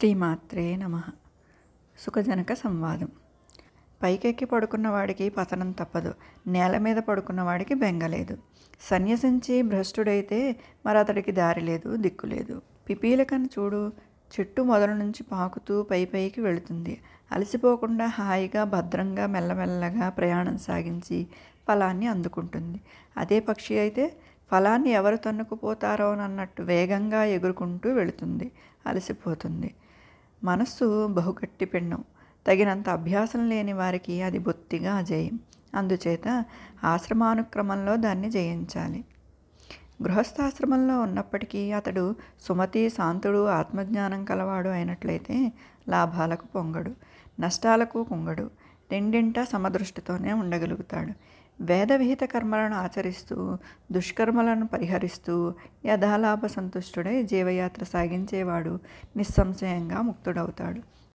శ్రీమాత్రే నమః. సుఖజనక సంవాదం. పైకెక్కి పడుకున్నవాడికి పతనం తప్పదు, నేల మీద పడుకున్నవాడికి బెంగలేదు. సన్యసించి భ్రష్టుడైతే మరతడికి దారి లేదు, దిక్కులేదు. పిపీలకను చూడు, చెట్టు మొదల నుంచి పాకుతూ పైకి వెళుతుంది. అలసిపోకుండా హాయిగా భద్రంగా మెల్లమెల్లగా ప్రయాణం సాగించి ఫలాన్ని అందుకుంటుంది. అదే పక్షి అయితే ఫలాన్ని ఎవరు తన్నుకుపోతారోనన్నట్టు వేగంగా ఎగురుకుంటూ వెళుతుంది, అలసిపోతుంది. మనస్సు బహుగట్టి పిండం. తగినంత అభ్యాసం లేని వారికి అది బొత్తిగా అజేయం. అందుచేత ఆశ్రమానుక్రమంలో దాన్ని జయించాలి. గృహస్థాశ్రమంలో ఉన్నప్పటికీ అతడు సుమతి, శాంతుడు, ఆత్మజ్ఞానం కలవాడు అయినట్లయితే లాభాలకు పొంగడు, నష్టాలకు కుంగడు. రెండింటా సమదృష్టితోనే ఉండగలుగుతాడు. వేదవిహిత కర్మలను ఆచరిస్తూ దుష్కర్మలను పరిహరిస్తూ యథాలాభ సంతుష్టుడై జీవయాత్ర సాగించేవాడు నిస్సంశయంగా ముక్తుడవుతాడు.